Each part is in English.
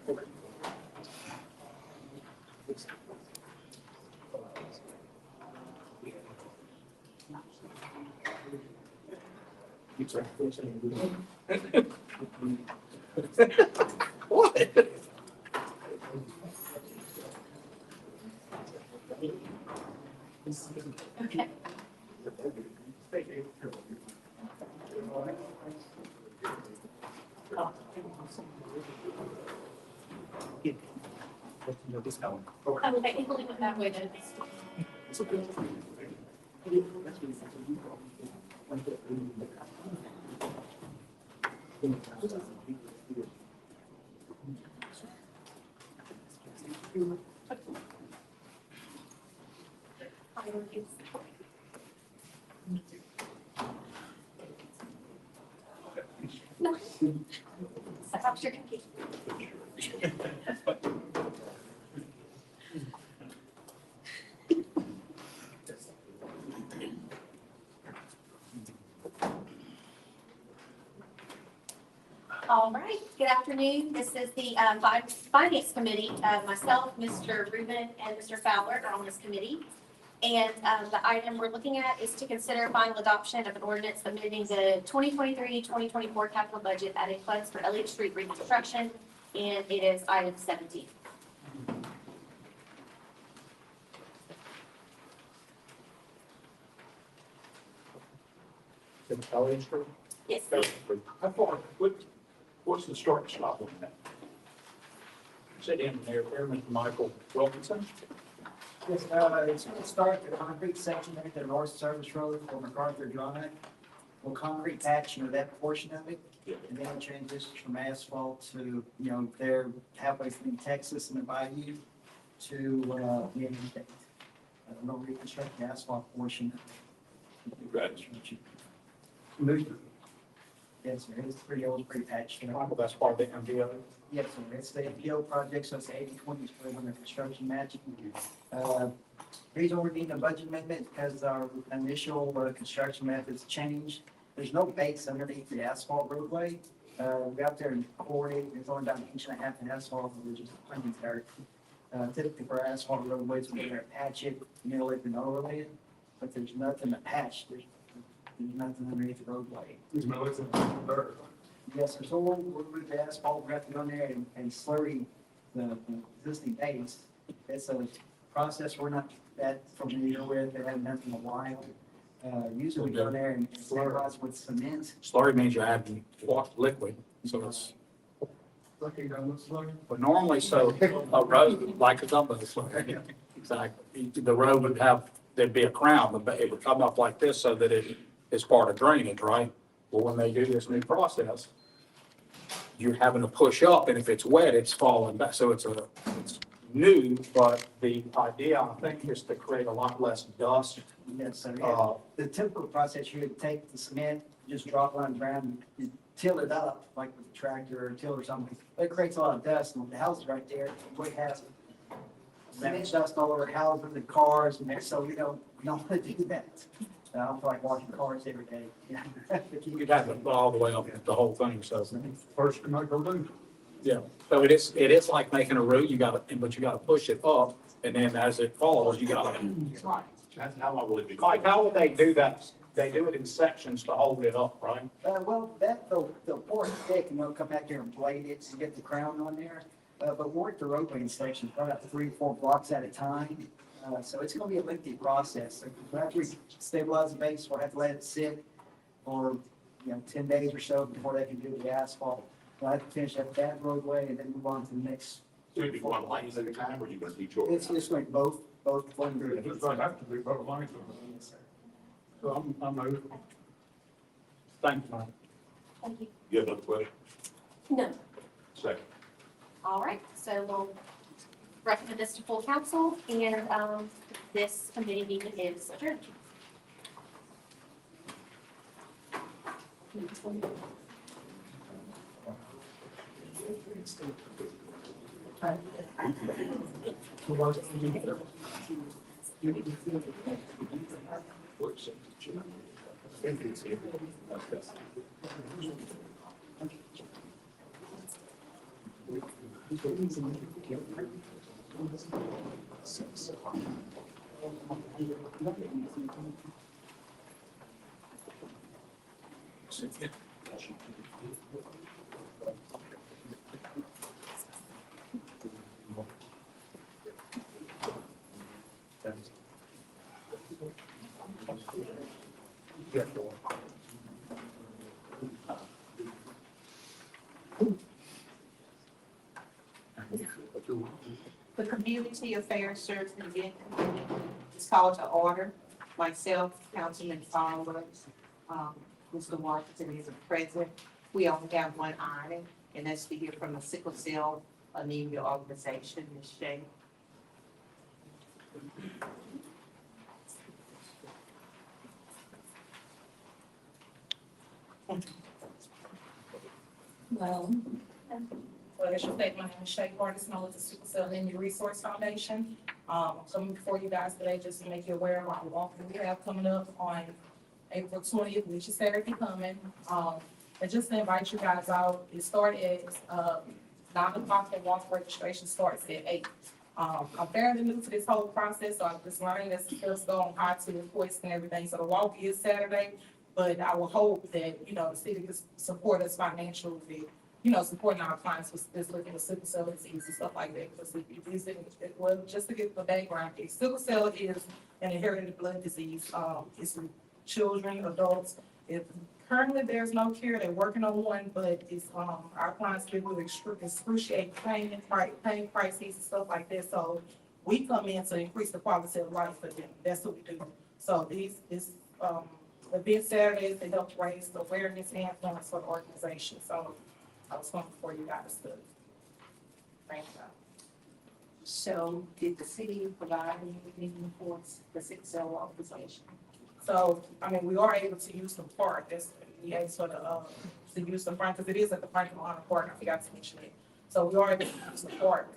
What? Okay. Okay, you can leave it that way then. No. Stop your computer. All right, good afternoon. This is the Finance Committee. Myself, Mr. Rubin, and Mr. Fowler are on this committee. And the item we're looking at is to consider final adoption of an ordinance amending the 2023-2024 capital budget adding funds for Elliott Street reconstruction, and it is item 17. Yes. How far, what's the start and stop on that? Sit in there, Airman Michael Wilkinson. Yes, it's going to start at the concrete section at the North Service Road for MacArthur Drive. We'll concrete patch, that portion of it. And then it transitions from asphalt to, they're halfway between Texas and the Bayou to, the interstate. We'll reconstruct the asphalt portion. Congratulations. Yes, sir, it's pretty old, pretty patched. Michael, that's part of the MDO. Yes, sir, it's the MPO project, so it's 80/20 split on the construction match. Reason we're needing a budget amendment because our initial construction methods changed. There's no base underneath the asphalt roadway. We got there and poured it, it's only about 1.5 inches of asphalt, we're just plenty dirt. Typically for asphalt roadways, we're gonna patch it, mill it, and overlay it, but there's nothing to patch, there's nothing underneath the roadway. Yes, sir. So we'll remove the asphalt, we're going to go in there and slurry the existing base. It's a process we're not that familiar with, they haven't done in a while. Usually we go in there and sterilize with cement. Slurry means you add washed liquid, so it's, but normally, so a road, like a dump slurry, exactly. The road would have, there'd be a crown, but it would come up like this so that it is part of drainage, right? Well, when they do this new process, you're having to push up, and if it's wet, it's falling back. So it's new, but the idea, I think, is to create a lot less dust. Yes, sir. Yeah. The typical process, you would take the cement, just drop it on the ground, you till it up, like with a tractor or till or something. It creates a lot of dust, and the house is right there, we have cement dust all over houses and cars, and so we don't want to do that. I don't feel like washing cars every day. You'd have it all the way up the whole thing, so. First, you might go do. Yeah, so it is like making a root, but you gotta push it up, and then as it falls, you gotta. That's how I would be. Like, how would they do that? They do it in sections to hold it up, right? Well, they'll pour it thick and they'll come back there and blade it to get the crown on there. But we're at the roadway inspection, about 3-4 blocks at a time. So it's gonna be a lengthy process. So after we stabilize the base, we'll have to let it sit for, 10 days or so before they can do the asphalt. We'll have to finish up that roadway and then move on to the next. So it'd be one lane at a time, or you gonna do yours? It's just like both flowing through. It's gonna have to be both lanes. Yes, sir. So I'm over. Thank you, Mike. Thank you. You have another question? No. Second. All right, so we'll recommend this to full council, and this committee meeting is adjourned. The Community Affairs Service and Event Committee is called to order. Myself, Councilman Fowler, Mr. Washington is present. We only have one item, and that's to hear from the Sickle Cell Anemia Organization, Ms. Shea. Well, I should say, my name is Shay Gordon, known as the Sickle Cell Anemia Resource Foundation. Coming before you guys today just to make you aware of our walk that we have coming up on April 20th, which is Saturday coming. And just to invite you guys out, it started at 9 o'clock, and walk registration starts at 8. I'm fairly new to this whole process, so I'm just learning as skills go on how to request and everything. So the walk is Saturday, but I will hope that, the city can support us financially, supporting our clients with this looking at sickle cell disease and stuff like that. Because well, just to get the background, sickle cell is an inherited blood disease. It's in children, adults. Currently, there's no cure. They're working on one, but it's, our clients live with excruciating pain crises and stuff like that. So we come in to increase the quality of life for them. That's what we do. So this event Saturdays, they help raise the awareness and influence for the organization. So I was coming before you guys to bring it up. So did the city provide anything for the Sickle Cell Organization? So, we are able to use the park, that's, we asked for to use the front, because it is at the Franklin Honor Park, I forgot to mention it. So we are able to use the park,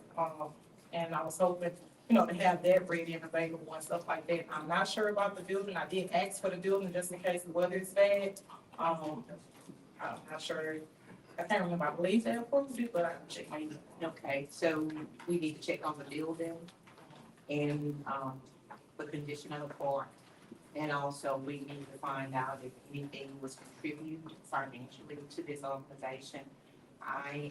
and I was hoping, to have that ready and available and stuff like that. I'm not sure about the building, I did ask for the building just in case the weather is bad. I'm not sure, I can't remember, I believe they approved it, but I can check my email. Okay, so we need to check on the building and, the condition of the park. And also, we need to find out if anything was contributed financially to this organization. I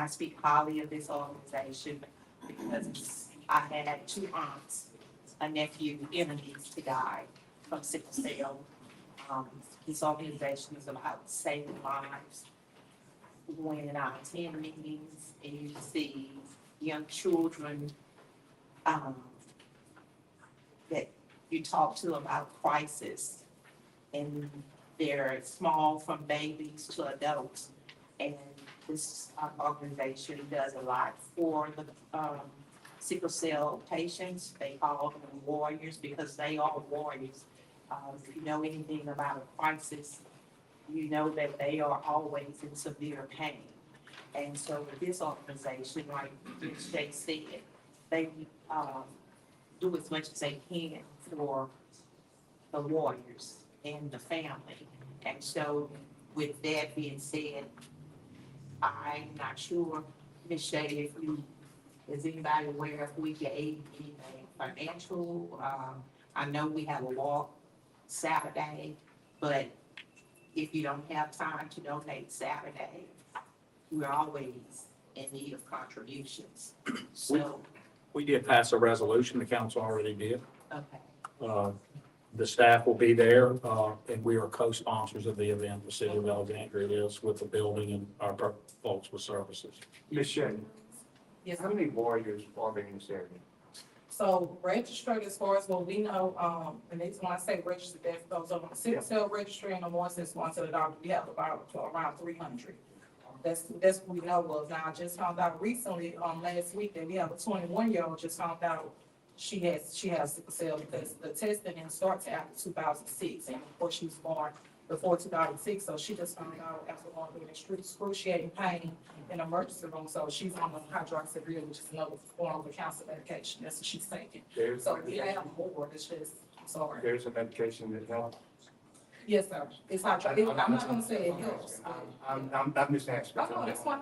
speak highly of this organization because I had 2 aunts, a nephew, enemies to die from sickle cell. This organization is about saving lives. When I attend meetings and you see young children, that you talk to about crisis, and they're small from babies to adults. And this organization does a lot for the sickle cell patients. They call them warriors because they are warriors. If you know anything about a crisis, you know that they are always in severe pain. And so with this organization, like Jay said, they do as much as they can for the warriors and the family. And so with that being said, I'm not sure, Ms. Shea, is anybody aware if we gave anything financial? I know we have a walk Saturday, but if you don't have time to donate Saturday, we're always in need of contributions. So, We did pass a resolution, the council already did. okay. The staff will be there, and we are co-sponsors of the event. The city of Alexandria is with the building and our folks with services. Ms. Shea, Yes, how many warriors are in this area? so registered as far as what we know, and it's when I say registered, that goes on the sickle cell registry and the ones that's going to the doctor, we have about around 300. That's what we know of. Now, I just found out recently, last week, that we have a 21-year-old just found out she has sickle cell because the testing didn't start till after 2006, and of course she was born before 2006, so she just found out after going through excruciating pain in the emergency room. So she's on the hydroxyurea, which is another form of cancer medication. That's what she's taking. So we have more. It's just, I'm sorry. There's a medication that helps. Yes, sir. It's hydroxyurea. I'm not gonna say it helps. I'm just asking. Oh, no, that's fine.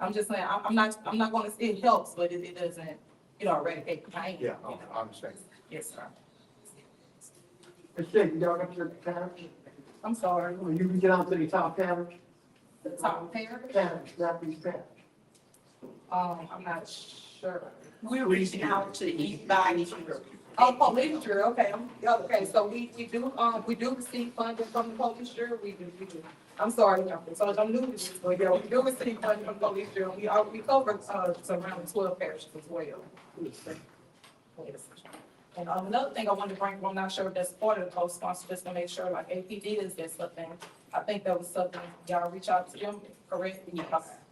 I'm just saying, I'm not gonna say it helps, but it doesn't, eradicate the pain. Yeah, I understand. Yes, sir. Mr. Shea, y'all got your counters? I'm sorry, You can get on to the top counters? the top pair, Counters, not these counters. I'm not sure. We're reaching out to anybody. Oh, police jury, okay, okay, so we do receive funding from the police jury, we do. I'm sorry, so I'm new to this, but yeah, we do receive funding from the police jury, we cover, around 12 parishes as well. Yes. And another thing I wanted to bring, I'm not sure if that's part of the co-sponsor, just to make sure, like APD is there something, I think that was something, y'all reach out to them, correct? Yeah,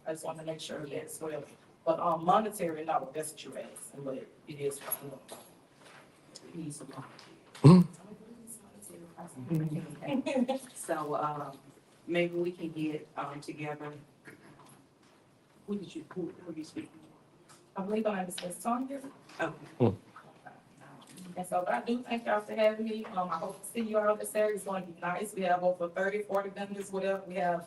I just wanted to make sure that as well. But, monetary, no, that's what you're asking, but it is. So, maybe we can get, together. Who you speaking? I believe I understand Sonia. Okay. And so, but I do thank y'all for having me. I hope to see you all this Saturday. It's going to be nice. We have over 30, 40 vendors, whatever. We have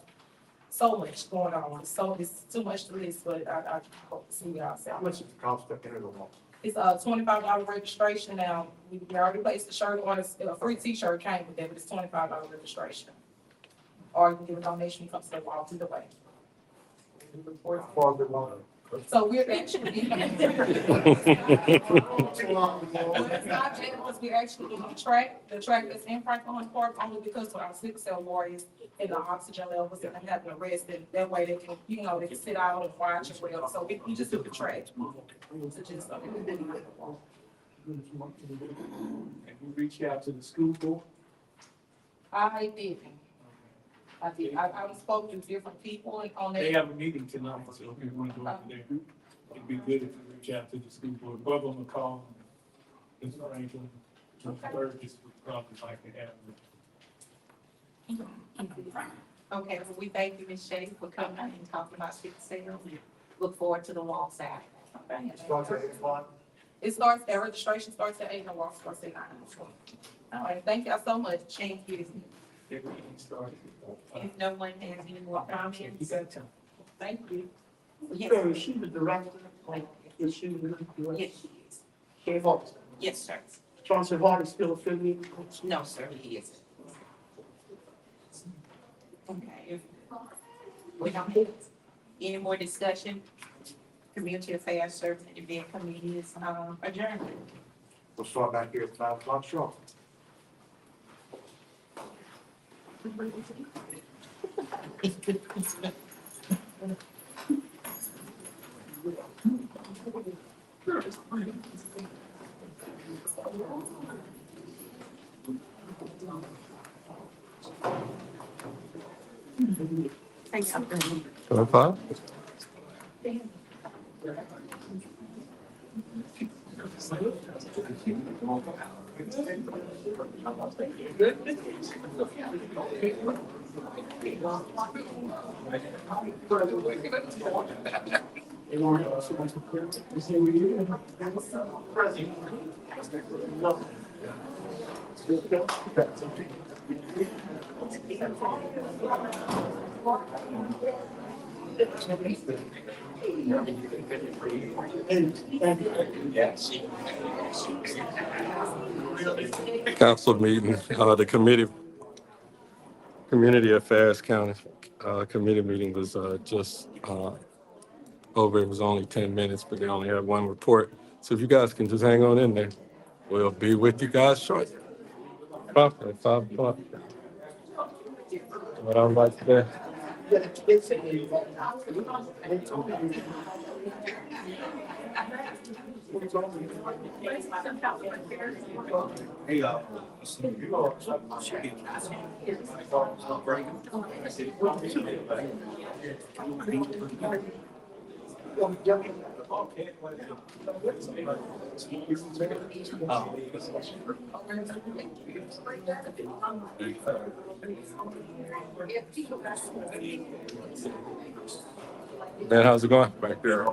so much going on. So it's too much to list, but I hope to see you all How Saturday. much is the cost to enter the wall? It's a $25 registration now. We already placed the shirt on, a free t-shirt came with it, but it's $25 registration. Or you can give a donation, comes to the wall either way. How far is the wall? So we're actually. Too long. Well, it's not just because we're actually doing the track that's in Franklin Park, only because of our sickle cell warriors and the oxygen levels and them having to rest, and that way they can, they can sit out and watch as well, so we just do the track. So just, And you reach out to the school board? I did. I spoke to different people and on They that. have a meeting tonight, so if you want to go over there, it'd be good if you reach out to the school board, Bubba McCall, Ms. Franklin, Ms. Burgess would probably like to have. Okay, well, we thank you, Ms. Shea, for coming and talking about sickle cell. We look forward to the wall Saturday. Starts at 8 o'clock. It starts, their registration starts at 8 and the walk starts at 9. All right, thank y'all so much. Thank you. Their meeting started. If no one has any more You comments, got time. Thank you. yes, So is she the director of issue? yes, she is. Sheriff Officer. Yes, sir. Johnson Hart is still affiliated? No, sir, he isn't. Okay. We don't have any more discussion. Community Affairs Service and Event Committee is adjourned. We'll start back here at 5 o'clock sharp. Council meeting, the Community Affairs County, committee meeting was, just, over. It was only 10 minutes, but they only had one report. So if you guys can just hang on in there, we'll be with you guys shortly. At 5 o'clock. What I would like to Man, how's it going? Back there.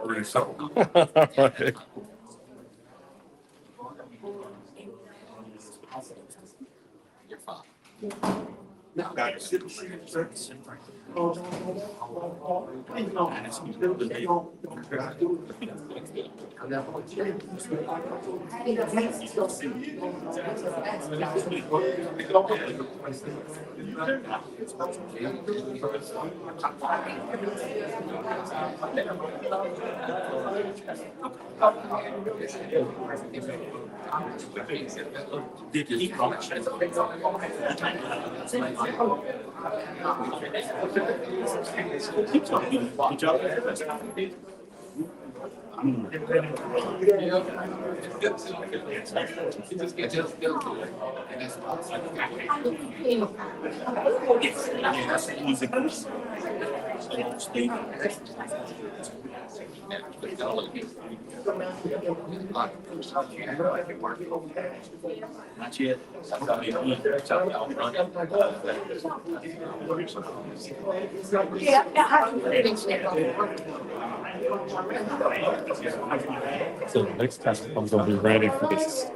So next time I'm gonna be ready for this.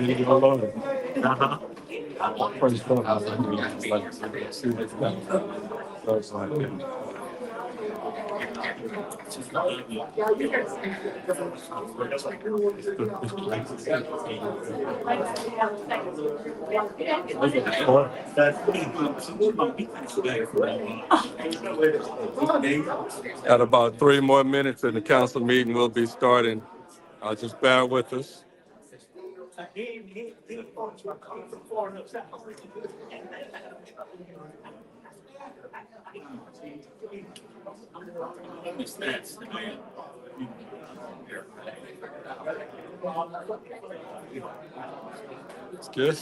Leave it alone. First one, I was like, see what's done. So it's like, Got about 3 more minutes and the council meeting will be starting. Just bear with us. It's good.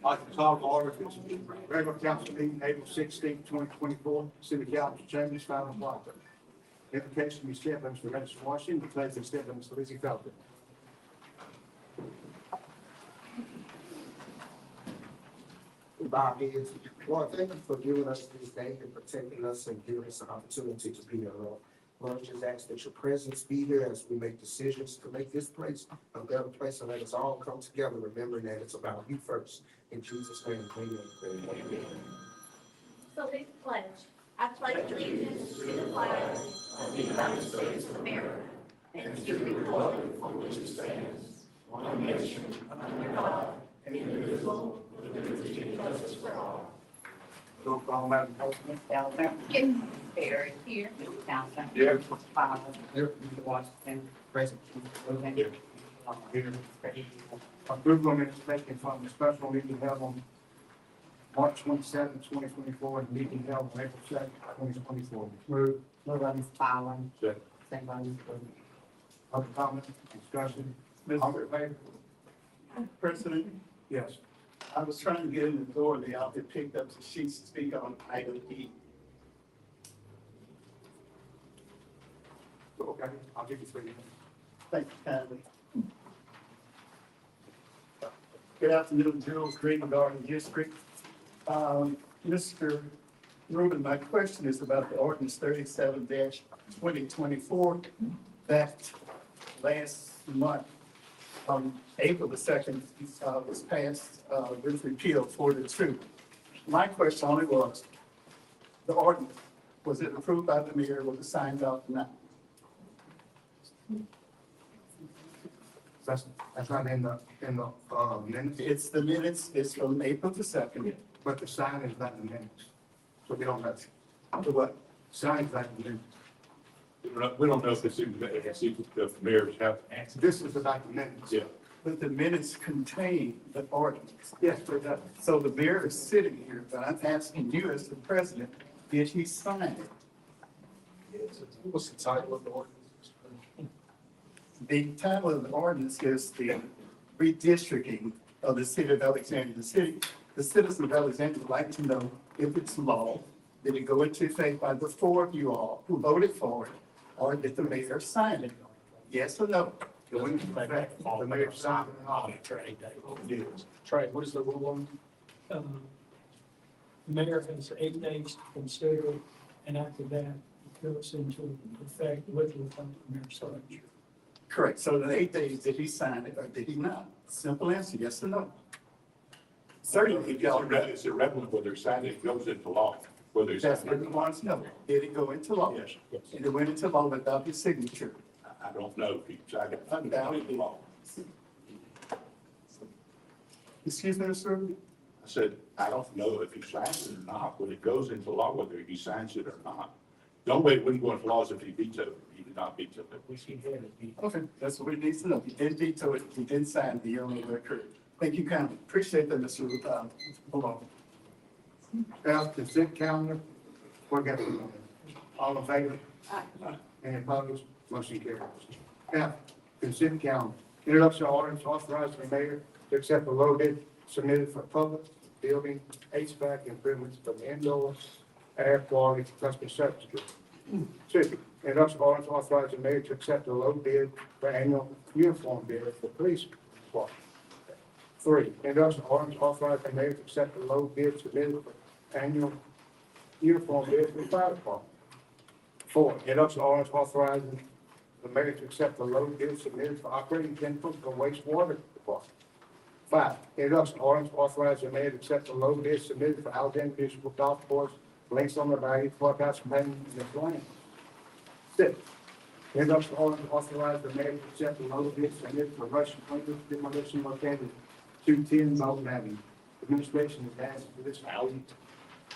I can call to order this regular council meeting, April 16th, 2024, city council chambers, 5 o'clock. Invocation be said by Mr. Register Washington, the pledge is said by Mr. Lizzie Felton. Bow heads. Lord, thank you for giving us this day and protecting us and giving us an opportunity to be here, Lord. Lord, just ask that your presence be here as we make decisions to make this place a better place and let us all come together, remembering that it's about you first. In Jesus' name, amen. So lead the pledge. I pledge allegiance to the flag of the United States of America and to the republic for which it stands, one nation, under God, indivisible, with liberty and justice for all. Roll call, Madam President. Elder. Here. Barry. Here. Johnson. Here. Fowler. Here. Washington. Present. Here. Approval of minutes taken from the special meeting held on March 27, 2024, and meeting held on April 2nd, 2024. Move. Moved by Ms. Fowler. Second. Second by Ms. Williams. Other comments, discussion? All in favor? President, Yes. I was trying to get in the door, the outfit picked up the sheets to speak on item E. Okay, I'll give you 3 minutes. Thank you kindly. Good afternoon, Jules Green Garden District. Mr. Rubin, my question is about the ordinance 37-2024 that last month, April the 2nd, was passed, with repeal for the truth. My question only was, the ordinance, was it approved by the mayor, was it signed off or not? That's not in the minutes, It's the minutes, it's from April the 2nd. but the sign is not in the minutes. So we don't have, The what? sign is not in the minutes. We don't know if it's in the, if the mayor's have. This is about the minutes. Yeah. But the minutes contain the ordinance. Yes, but So the mayor is sitting here, but I'm asking you as the president, did he sign it? What's the title of the ordinance? The title of the ordinance is the redistricting of the city of Alexandria. The citizens of Alexandria would like to know if it's law, did it go into effect by the 4 of you all who voted for it, or did the mayor sign it? Yes or no? the mayor signed it off. Trey, what is the rule on? The mayor has 8 days to consider, and after that, it goes into effect with the mayor's signature. Correct. So the 8 days, did he sign it or did he not? Simple answer, yes or no? Certainly, y'all, It's irrelevant whether it's signed, it goes into law, whether it's. that's what he wants to know. Did it go into law? Yes, yes. And it went into law without his signature. I don't know if he signed it. Undoubtedly. Law. Excuse me, Mr. Irvin? I said, I don't know if he signs it or not, when it goes into law, whether he signs it or not. The only way it wouldn't go into law is if he vetoed it, he did not veto it. Okay, that's what we need to know. He didn't veto it, he didn't sign it, the only way it occurred. Thank you kindly. Appreciate that, Mr. Malone. F, consent calendar. What got it? All in favor? Any opposed? Motion carries. F, consent calendar. Introduction of ordinance authorizing the mayor to accept the low bid submitted for public building HVAC improvements for the indoor air quality customer service. Two, introduction of ordinance authorizing the mayor to accept the low bid for annual uniform bid for police department. Three, introduction of ordinance authorizing the mayor to accept the low bid submitted for annual uniform bid for the fire department. Four, introduction of ordinance authorizing the mayor to accept the low bid submitted for operating chemicals for wastewater department. Five, introduction of ordinance authorizing the mayor to accept the low bid submitted for Alexandria Municipal Golf Course, links on the value, clubhouse, painting, and miscellaneous. Six, introduction of ordinance authorizing the mayor to accept the low bid submitted for Russian window demolition located 210 Bolton Avenue. Administration is asking for this housing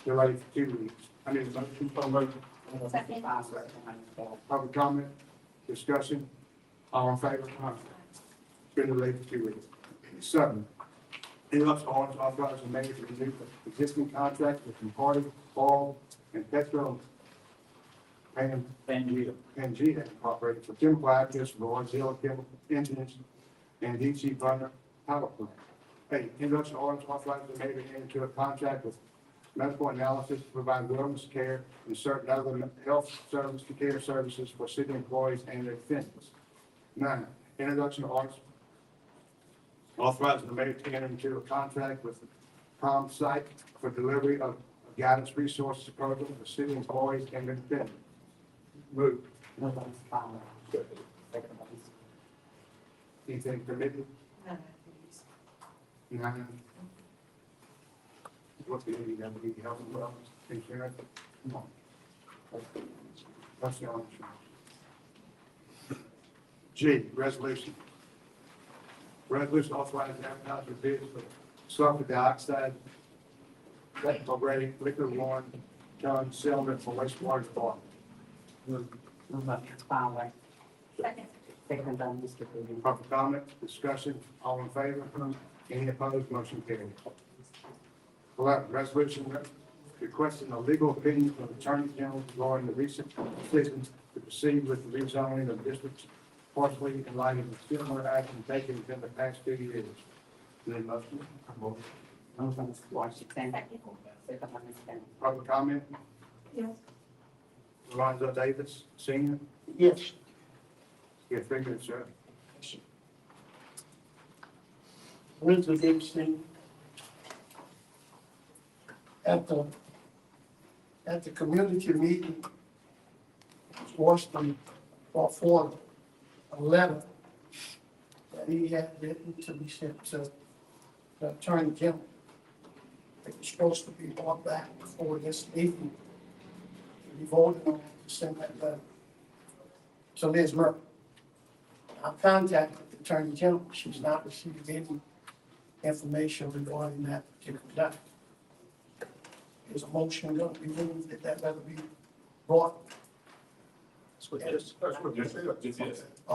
delayed for 2 weeks. I need a motion for motion. Second. Public comment, discussion, all in favor? It's been delayed for 2 weeks. Seven, introduction of ordinance authorizing the mayor to renew the existing contract with Concordia, Paul, and Petro and Pangea Incorporated for chemical actives for auxiliary chemical engines and DC burner power plant. Eight, introduction of ordinance authorizing the mayor to enter into a contract with medical analysis to provide wellness care and certain other health service care services for city employees and their dependents. Nine, introduction of ordinance authorizing the mayor to enter into a contract with Palm Site for delivery of guidance resources program for city employees and their dependents. Move. Anything permitted? Nine. What's the name of the health and wellness insurance? Come on. That's the only one. G, resolution. Resolution authorizing advertising bids for sulfur dioxide, technical grade liquid one ton cylinder for wastewater department. Second. Public comment, discussion, all in favor? Any opposed? Motion carries. 11, resolution requesting a legal opinion from the Attorney General regarding the recent decision to proceed with the rezoning of districts partially in light of the similar action taken within the past 2 years. Need a motion? Public comment? Yes. Alonzo Davis, Senior? Yes. Get 3 minutes, sir. Elizabeth Dixon. At the community meeting, Washington brought forward a letter that he had written to be sent to the Attorney General. It was supposed to be brought back before this meeting. We voted on to send that letter to Liz Murphy. I contacted the Attorney General. She's not received any information regarding that particular letter. Is a motion going to be moved that that letter be brought? All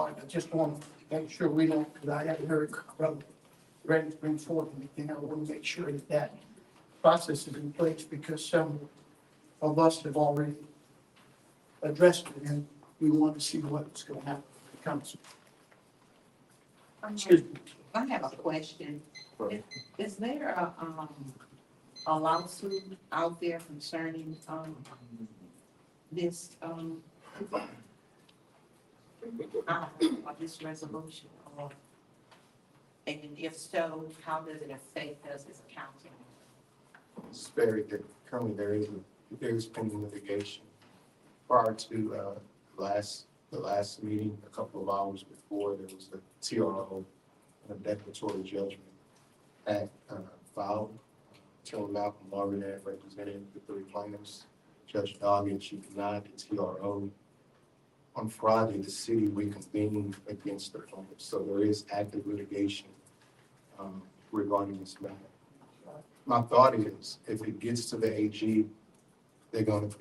right, I just want to make sure we don't, because I haven't heard from ready to bring forth anything. I want to make sure that that process is in place because some of us have already addressed it and we want to see what's going to happen to the council. Excuse me. I have a question. Is there a lawsuit out there concerning, this, this resolution? And if so, how does it affect us as a council? It's very good. Currently, there is pending litigation. Prior to the last meeting, a couple of hours before, there was a TRO, a declaratory judgment act filed. Attorney Malcolm Marvin represented the 3 plaintiffs. Judge Doggett, she denied the TRO. On Friday, the city reconvened against the plaintiffs, so there is active litigation regarding this matter. My thought is, if it gets to the AG, they're going to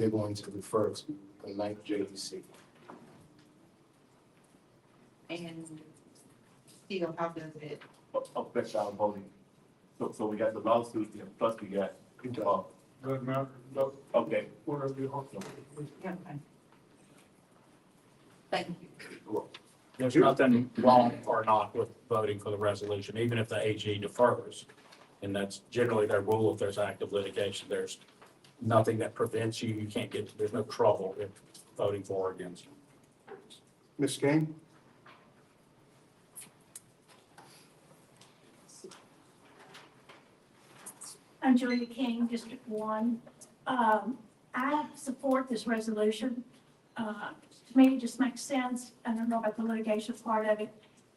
refer to the 9th JDC. And still, how does it, affect our voting. So we got the lawsuit, and plus we got, Good, Mayor. Okay. wherever you want. Thank you. There's nothing wrong or not with voting for the resolution, even if the AG defers. And that's generally their rule if there's active litigation. There's nothing that prevents you, you can't get, there's no trouble if voting for or against. Ms. King? I'm Julia King, District 1. I support this resolution. To me, it just makes sense. I don't know about the litigation part of it,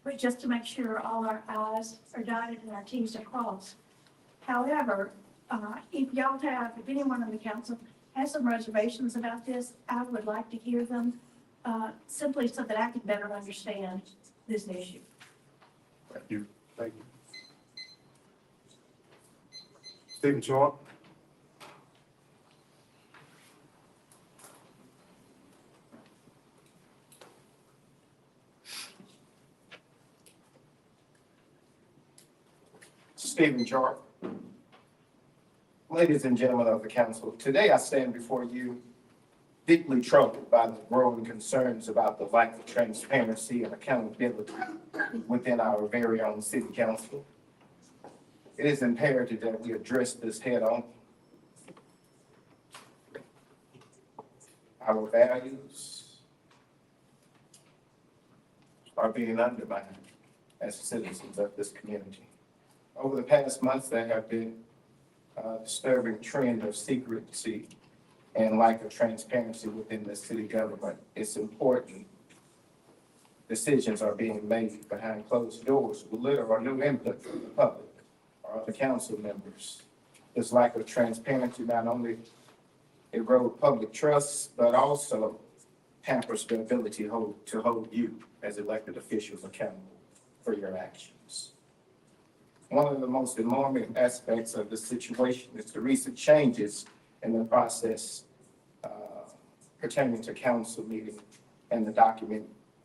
but just to make sure all our i's are dotted and our t's are crossed. However, if anyone on the council has some reservations about this, I would like to hear them, simply so that I can better understand this issue. Thank you. Thank you. Stephen Sharp? Stephen Sharp. Ladies and gentlemen of the council, today I stand before you deeply troubled by the growing concerns about the lack of transparency and accountability within our very own city council. It is imperative that we address this head on. Our values are being undermined as citizens of this community. Over the past months, there have been a disturbing trend of secrecy and lack of transparency within the city government. It's important decisions are being made behind closed doors with little or no input from the public or the council members. This lack of transparency not only erode public trust, but also hampers the ability to hold you as elected officials accountable for your actions. One of the most alarming aspects of the situation is the recent changes in the process pertaining to council meeting and the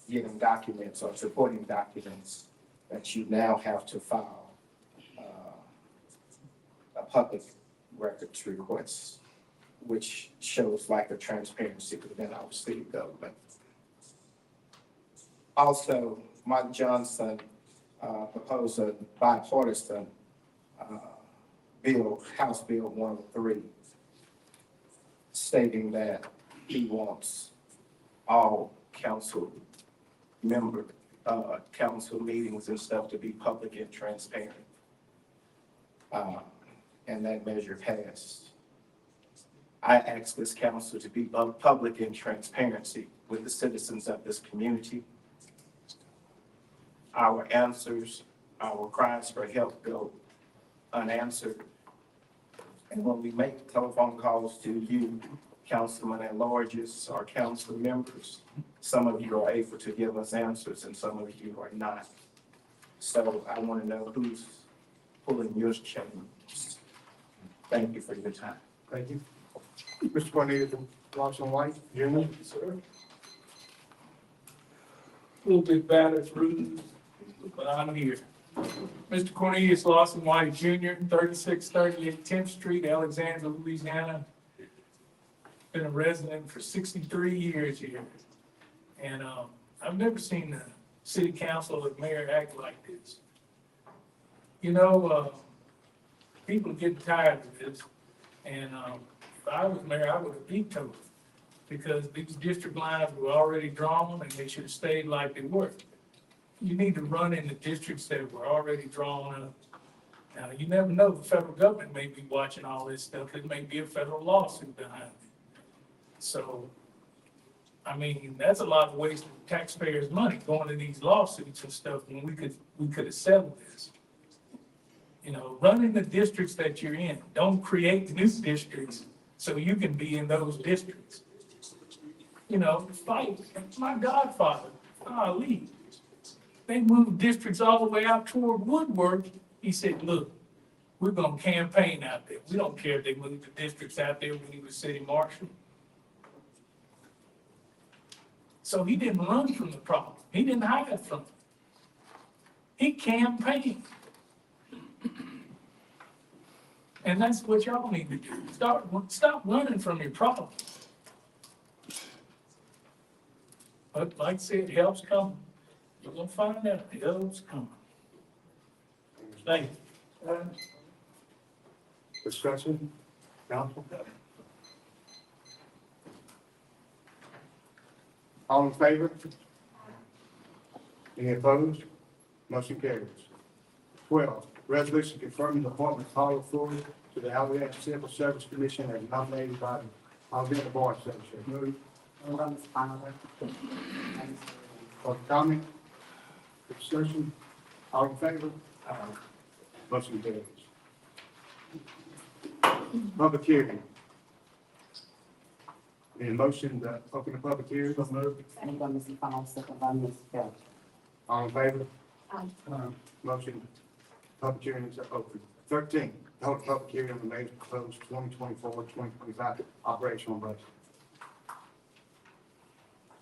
getting documents or supporting documents that you now have to file a public records request, which shows lack of transparency within our city government. Also, Mike Johnson proposed a bipartisan bill, House Bill 103, stating that he wants all council meetings and stuff to be public and transparent. And that measure passed. I ask this council to be public and transparency with the citizens of this community. Our answers, our cries for help go unanswered. And when we make telephone calls to you, councilmen at larges, or council members, some of you are able to give us answers and some of you are not. So I want to know who's pulling your strings. Thank you for your time. Thank you. Mr. Cornelius Lawson White, Jr. Sir. A little bit battered, rude, but I'm here. Mr. Cornelius Lawson White Jr., 3638 10th Street, Alexandria, Louisiana. Been a resident for 63 years here. And I've never seen the city council or mayor act like this. You know, people are getting tired of this. And if I was mayor, I would have vetoed it because these district lines were already drawn and they should have stayed like they were. You need to run in the districts that were already drawn up. Now, you never know, the federal government may be watching all this stuff. It may be a federal lawsuit behind it. So, I mean, that's a lot of waste of taxpayers' money going to these lawsuits and stuff when we could have settled this. You know, run in the districts that you're in. Don't create new districts so you can be in those districts. You know, fight. My godfather, Ali, they moved districts all the way out toward Woodward. He said, look, we're going to campaign out there. We don't care if they moved the districts out there when he was city marshal. So he didn't run from the problem. He didn't hide from it. He campaigned. And that's what y'all need to do. Stop running from your problems. But like I said, help's coming. You're gonna find out, help's coming. Thank you. Discussion, council? All in favor? Any opposed? Motion carries. 12, resolution confirming the appointment of Holly Floyd to the Alexandria Civil Service Commission as nominated by the Alexandria Bar Association. Move. For comment? Discussion? All in favor? Motion carries. Public hearing. Any motion to open the public hearing? All in favor? Motion, public hearing is open. 13, hold public hearing on the May proposed 2024-2025 operational budget.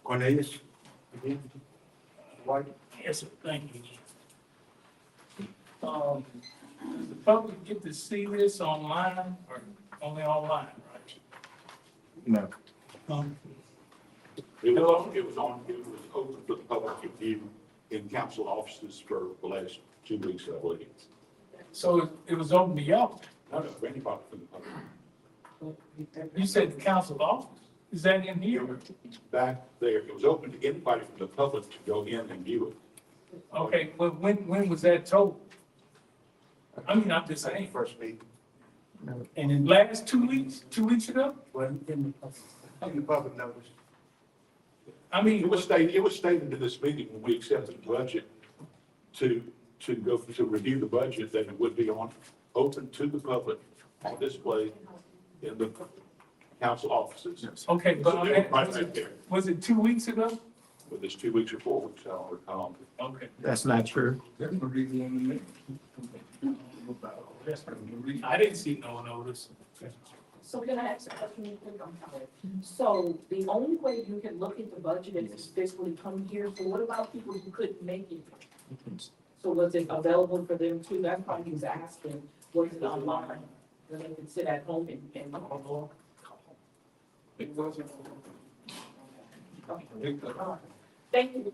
Cornelius? Again? White? Yes, sir, thank you. Does the public get to see this online or only online, right? No. It was open for the public to view in council offices for the last 2 weeks, I believe. So it was open to y'all? No, no, for anybody from the public. You said the council office? Is that in here? Back there, it was open to anybody from the public to go in and view it. Okay, well, when was that told? I mean, I'm just saying, First meeting. and in last 2 weeks, 2 weeks ago? In the public notice. I mean, It was stated to this meeting when we accepted the budget to review the budget that it would be open to the public on display in the council offices. okay, but So I'm they were at- right there. was it 2 weeks ago? With this 2 weeks or 4 weeks, I don't recall. Okay. That's not true. I didn't see no notice. So can I ask a question? So the only way you can look at the budget is physically come here, so what about people who couldn't make it? So was it available for them too? That's why he was asking, was it online? Then they could sit at home and. It wasn't. Thank you.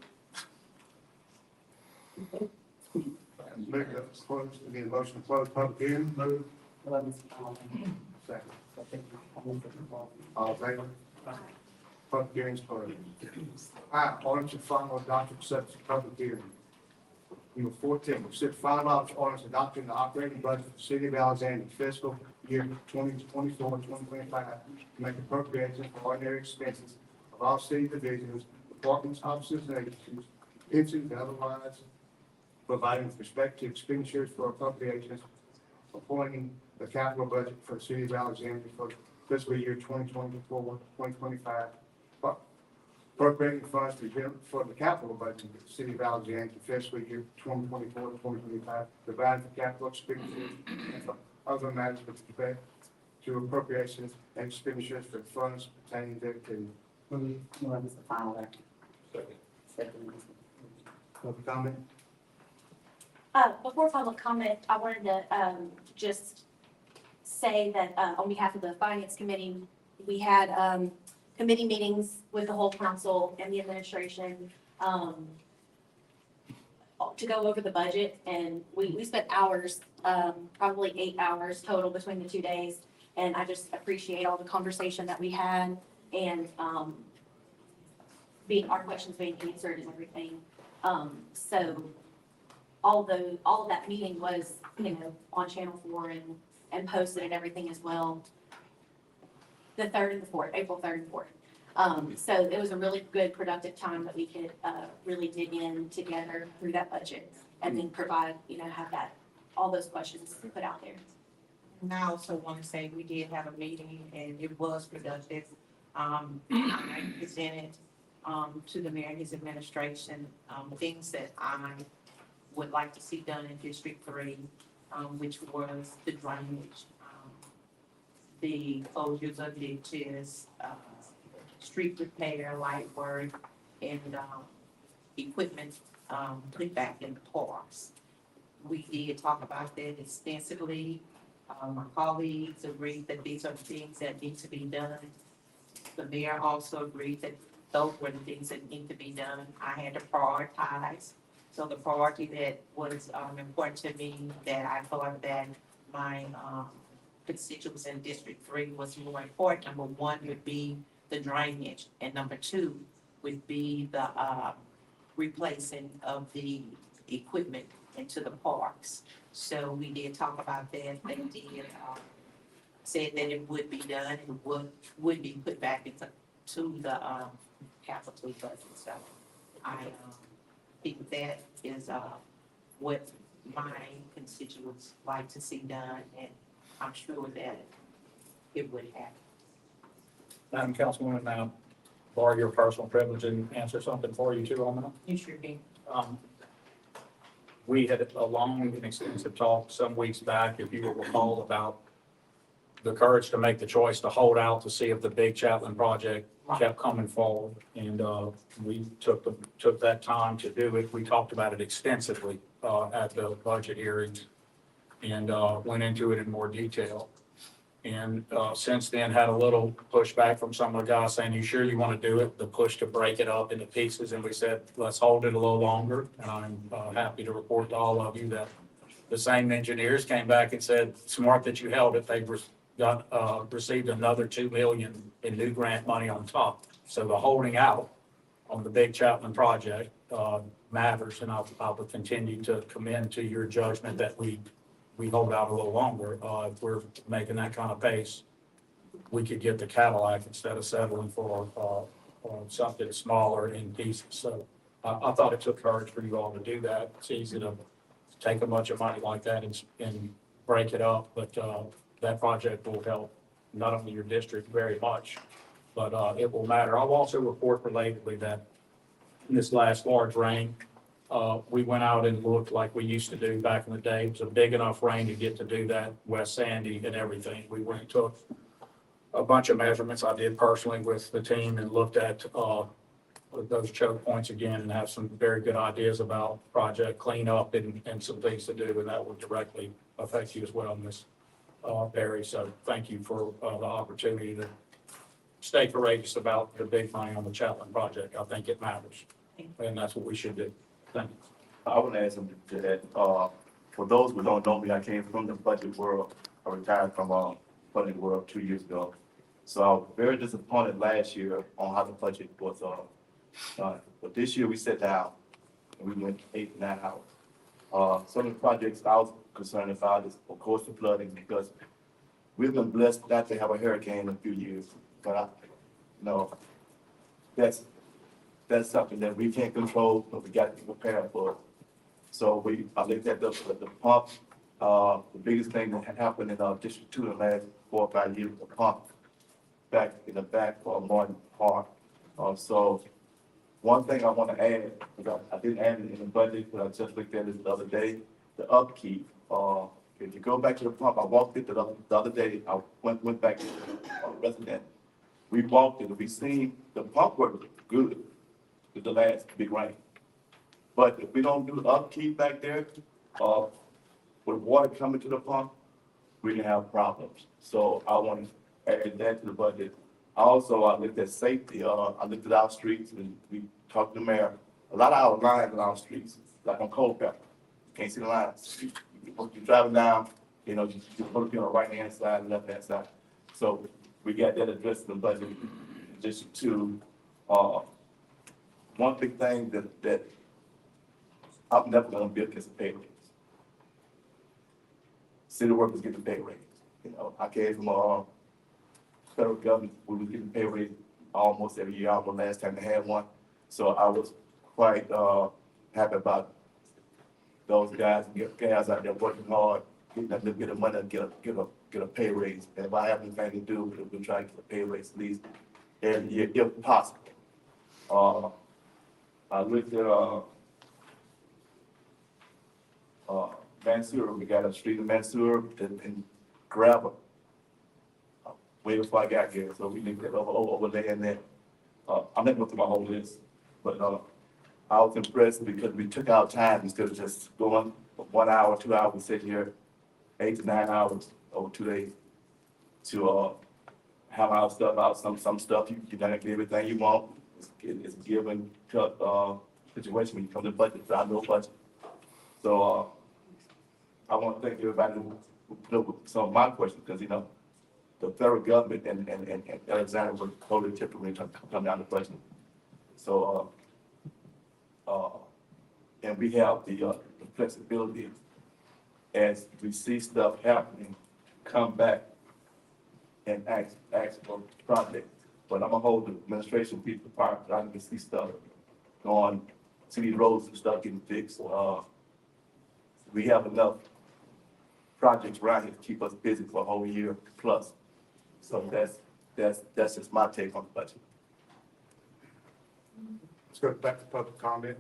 Make a close, need a motion to close public hearing. Move. Second. All in favor? Public hearing is closed. Ordinance and final adoption subject to public hearing. Number 14, consider final ordinance adopting the operating budget for the city of Alexandria fiscal year 2024-2025 to make appropriations for ordinary expenses of all city divisions, departments, offices, and agencies, pensions, and otherwise providing with respect to expenditures for appropriations, appointing the capital budget for the city of Alexandria for fiscal year 2024-2025, appropriating funds for the capital budget of the city of Alexandria for fiscal year 2024-2025, providing for capital expenditures and for other matters with respect to appropriations and expenditures for funds pertaining thereto. Second. Public comment? Before public comment, I wanted to, just say that, on behalf of the finance committee, we had, committee meetings with the whole council and the administration, to go over the budget, and we spent hours, probably 8 hours total between the 2 days, and I just appreciate all the conversation that we had, and, our questions being answered and everything. So all of that meeting was, on Channel 4 and posted and everything as well. The 3rd and the 4th, April 3rd and 4th. So it was a really good, productive time that we could, really dig in together through that budget and then provide, have all those questions put out there. And I also want to say we did have a meeting and it was productive. I presented to the mayor and his administration things that I would like to see done in District 3, which was the drainage, the closures of ditches, street repair, light work, and equipment put back in the parks. We did talk about that extensively. My colleagues agreed that these are the things that need to be done. The mayor also agreed that those were the things that need to be done. I had to prioritize. So the priority that was important to me, that I thought that my constituents in District 3 was more important. Number one would be the drainage, and number two would be the replacing of the equipment into the parks. So we did talk about that. They did said that it would be done and would be put back into the capital budget. So I think that is what my constituents like to see done, and I'm sure that it would happen. Madam Councilwoman, now borrow your personal privilege and answer something for you too on that. You sure can. We had a long and extensive talk some weeks back, if you will recall, about the courage to make the choice to hold out to see if the big Chaplain project kept coming forward. And we took that time to do it. We talked about it extensively at the budget hearings and went into it in more detail. And since then, had a little pushback from some of the guys saying, you sure you want to do it? The push to break it up into pieces. And we said, let's hold it a little longer. And I'm happy to report to all of you that the same engineers came back and said, smart that you held it. They received another $2 million in new grant money on top. So the holding out on the big Chaplain project matters. And I will continue to commend to your judgment that we hold out a little longer. If we're making that kind of pace, we could get the Cadillac instead of settling for something smaller in pieces. So I thought it took courage for you all to do that. It's easy to take a bunch of money like that and break it up, but that project will help not only your district very much, but it will matter. I'll also report relatedly that in this last large rain, we went out and looked like we used to do back in the day. It was a big enough rain to get to do that, West Sandy and everything. We went and took a bunch of measurements. I did personally with the team and looked at those choke points again and have some very good ideas about project cleanup and some things to do, and that will directly affect you as well, Ms. Perry. So thank you for the opportunity to stay courageous about the big money on the Chaplain project. I think it matters, and that's what we should do. Thank you. I want to add something to that. For those who don't know me, I came from the budget world. I retired from budget world 2 years ago. So I was very disappointed last year on how the budget was done. But this year we sat down and we went 8 to 9 hours. Some of the projects I was concerned about is, of course, the flooding, because we've been blessed not to have a hurricane in a few years. But that's something that we can't control, but we got to be prepared for. So I looked at the pump. The biggest thing that happened in District 2 in the last 4 or 5 years, the pump back in the back for Martin Park. So one thing I want to add, because I didn't add it in the budget, but I just looked at it the other day, the upkeep. If you go back to the pump, I walked it the other day. I went back to the resident. We walked it, we seen the pump work good with the last big rain. But if we don't do the upkeep back there, with water coming to the pump, we can have problems. So I want to add that to the budget. Also, I looked at safety. I looked at our streets and we talked to the mayor. A lot of our lines on our streets, like on Culpeper, you can't see the lines. You're driving down, you put it on the right-hand side and left-hand side. So we got that addressed in the budget. Just to, one big thing that I'm never gonna be against a pay raise. City workers get the pay raise. I came from federal government, we were getting pay raise almost every year. I remember last time they had one. So I was quite happy about those guys out there working hard, getting them to get the money and get a pay raise. And if I have anything to do, we'll try to get a pay raise at least every year if possible. I looked at Mansour. We got a street in Mansour and gravel way before I got here. So we looked at over there and there. I'm not going through my whole list, but I was impressed because we took our time instead of just going for 1 hour, 2 hours. We sit here 8 to 9 hours over 2 days to, have our stuff out. Some stuff you're not gonna get everything you want. It's a given, situation when you come to budget, so I know budget. So, I want to thank everybody who put up with some of my questions, because, the federal government and Alexandria were totally different when it come down to budget. So, and we have the flexibility as we see stuff happening, come back and ask for projects. But I'm gonna hold the administration people apart, I can see stuff going, see these roads and stuff getting fixed. We have enough projects around here to keep us busy for a whole year plus. So that's just my take on the budget. Let's go back to public comment.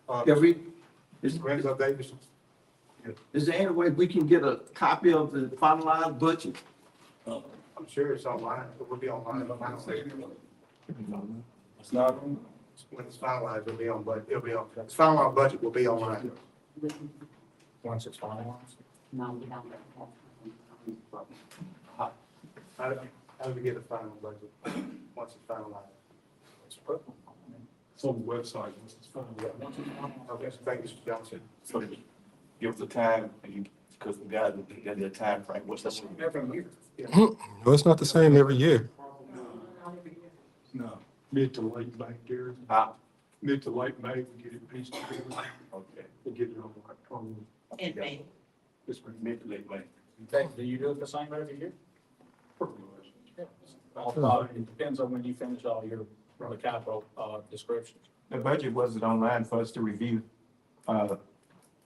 Yeah, Mr. Renzo Davis. is there any way we can get a copy of the finalized budget? I'm sure it's online, it will be online. It's not, When it's finalized, it'll be on, but it'll be on, it's finalized budget will be online. once it's finalized. How do we get a final budget once it's finalized? It's put on the website, once it's finalized. Okay, so thank you, Mr. Johnson. So give us a time, because the guys, got their time frame, what's that? Every year. No, it's not the same every year. No, mid to late May, Gary. Mid to late May, we get it pieced together. Okay, We get it on. In May. This one, mid to late May. Do you do it the same every year? pretty much. It depends on when you finish all your, the capital, descriptions. The budget wasn't online for us to review, the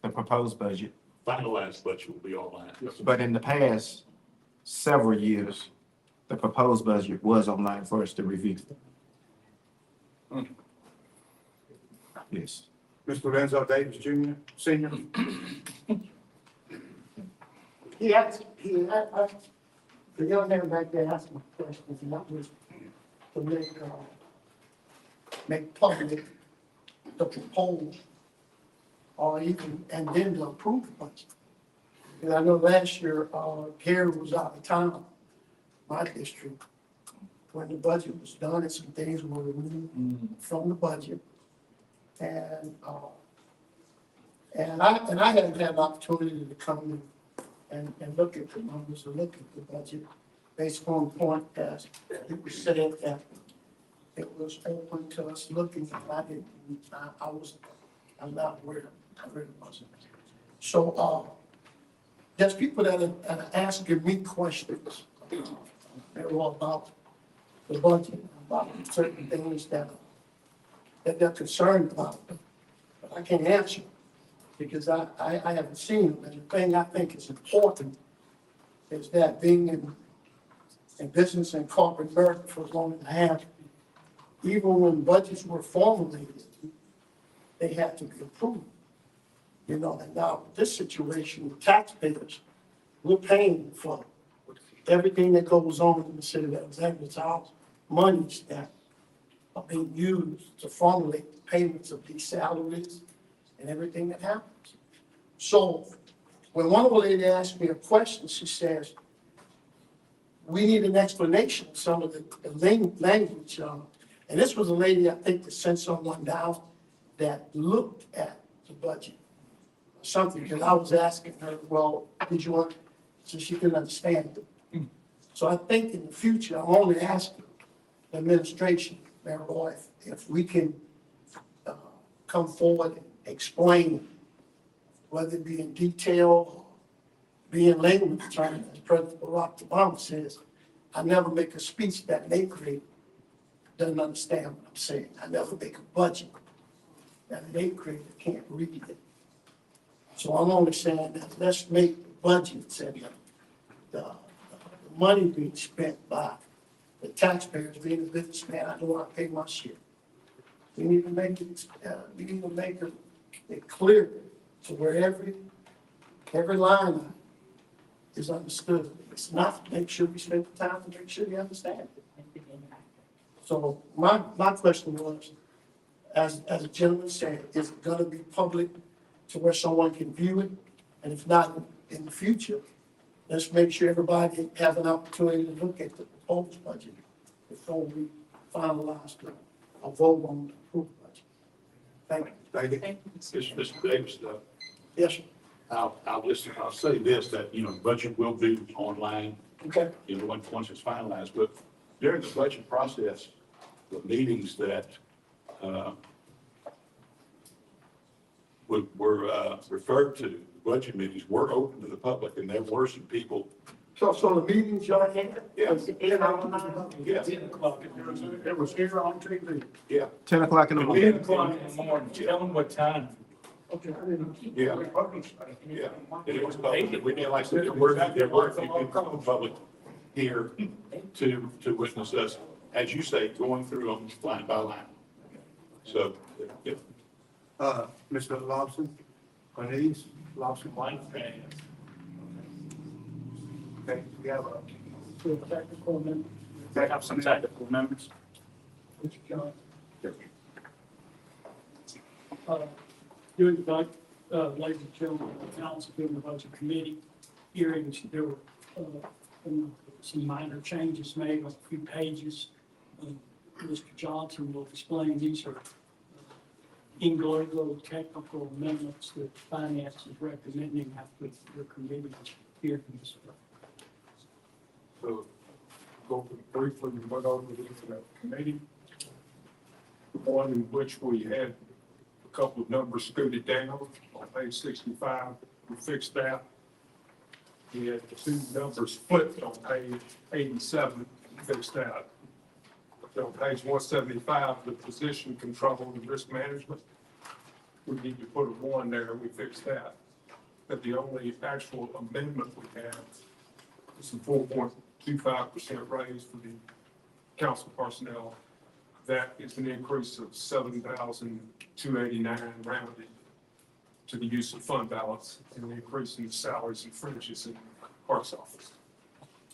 proposed budget, Finalized budget will be online. but in the past several years, the proposed budget was online for us to review. Yes. Mr. Renzo Davis Jr., Senior. The young man back there asked me questions, and that was to make public the proposal, or even, and then to approve the budget. And I know last year, Gary was out of town, my district, when the budget was done, and some things were removed from the budget. And I hadn't had an opportunity to come and look at the numbers and look at the budget based on the point that it was said that it was open to us looking, and I'm not aware, I really wasn't. So, there's people that are asking me questions, they're all about the budget, about certain things that they're concerned about, but I can't answer because I haven't seen them. And the thing I think is important is that being in business and corporate America for as long as I have, even when budgets were formulated, they had to be approved. And now this situation, the taxpayers, we're paying for everything that goes on in the city of Alexandria. It's our monies that are being used to formulate the payments of these salaries and everything that happens. So when one old lady asked me a question, she says, we need an explanation of some of the language. And this was a lady, I think, that sent someone down that looked at the budget. Something, because I was asking her, well, did you want, so she could understand it. So I think in the future, I'm only asking the administration, Mayor Roy, if we can come forward and explain, whether it be in detail or be in language terms, as President Barack Obama says, I never make a speech that they create doesn't understand what I'm saying. I never make a budget that an eighth grader can't read it. So I'm only saying that let's make the budgets and the money being spent by the taxpayers, being a businessman, I know I pay my share. We need to make it clear to where every line item is understood. It's not, make sure we spend the time to make sure we understand it. So my question was, as a gentleman said, is it gonna be public to where someone can view it? And if not, in the future, let's make sure everybody has an opportunity to look at the proposed budget before we finalize a vote on the approved budget. Thank you. Thank you. Mr. Davis, Yes, sir. I'll say this, that, you know, the budget will be online, Okay. you know, once it's finalized, but during the budget process, the meetings that, were referred to, budget meetings were open to the public, and there were some people. So the meetings y'all had? Yes. Yeah. 10 o'clock. It was here on TV. Yeah. 10 o'clock in the morning. 10 o'clock in the morning. Tell them what time. Okay, I didn't. Yeah. Yeah. And it was public. We did, like I said, there were a few people from the public here to witness us, as you say, going through them line by line. So, yeah. Mr. Lawson, on these, Lawson, Line. okay, we have a, So the technical amendment, They have some technical amendments. Mr. John. During the budget, ladies and gentlemen, the council, during the budget committee hearings, there were some minor changes made on a few pages. Mr. Johnson will explain these are in globo technical amendments that finance is recommending after the committee hearings. So, go briefly, we went over these in the committee. One in which we had a couple of numbers scooted down on page 65, we fixed that. We had the two numbers flipped on page 87, we fixed that. On page 175, the position control and risk management, we need to put a 1 there, we fixed that. But the only actual amendment we have is a 4.25% raise for the council personnel. That is an increase of $7,289 rounded to the use of fund balance, and an increase in salaries and fringes in the clerk's office.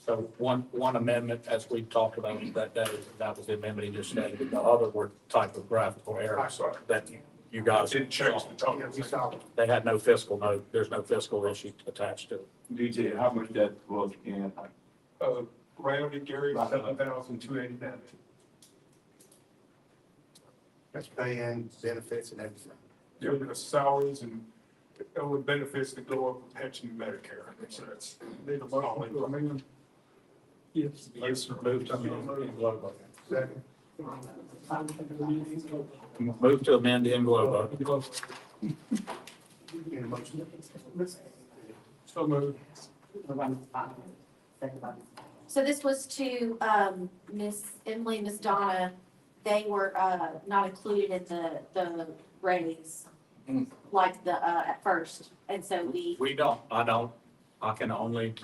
So one amendment, as we talked about that day, that was the amendment he just stated. The other were typographical errors that you guys. Didn't change the total. we saw, They had no fiscal note, there's no fiscal issue attached to it. DJ, how much that was in? Rounded, Gary, 7,289. that's paying benefits and everything. There were salaries and other benefits that go up with pension and Medicare. So that's. Need a motion to amend? Yes. Yes, move to amend in globo. Second, Move to amend in globo. need a motion? So moved. So this was to, Miss Emily, Miss Donna, they were, not included in the raise, like at first, and so We don't, I can only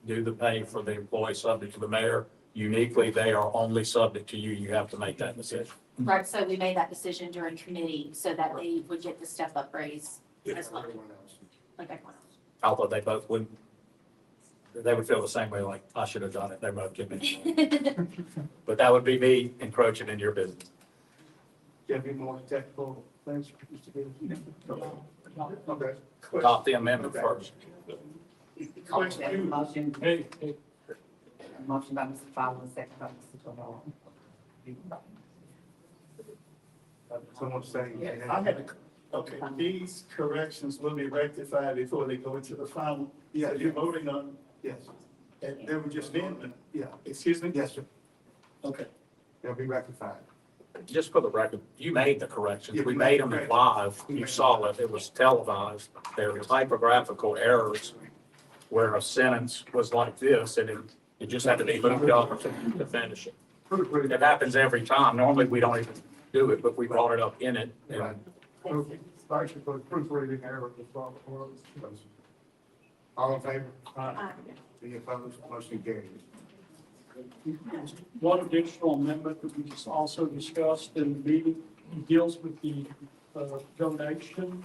do the pay for the employee subject to the mayor. Uniquely, they are only subject to you. You have to make that decision. right, so we made that decision during committee, so that they would get the step-up raise as well, Everyone else. like everyone else. Although they both would, they would feel the same way, like, I should have done it. They both give me. But that would be me encroaching in your business. Do you have any more technical things, Mr. Gill? Okay. Adopt the amendment first. Motion, Hey, motion by Mr. Fowler, second by Mr. Jamal. Someone saying. Yeah, I had okay, these corrections will be rectified before they go into the final. Yeah, You're voting on, yes, and they were just amendment. yeah, Excuse me? yes, sir. Okay. They'll be rectified. just for the record, you made the corrections. We made them live. You saw it. It was televised. There were typographical errors where a sentence was like this and it just had to be moved up to finish it. It happens every time. Normally, we don't even do it, but we brought it up in it. And Basically, proofreading error was probably. All in favor? Any opposed? Motion carries. One additional amendment that we just also discussed in the meeting deals with the donation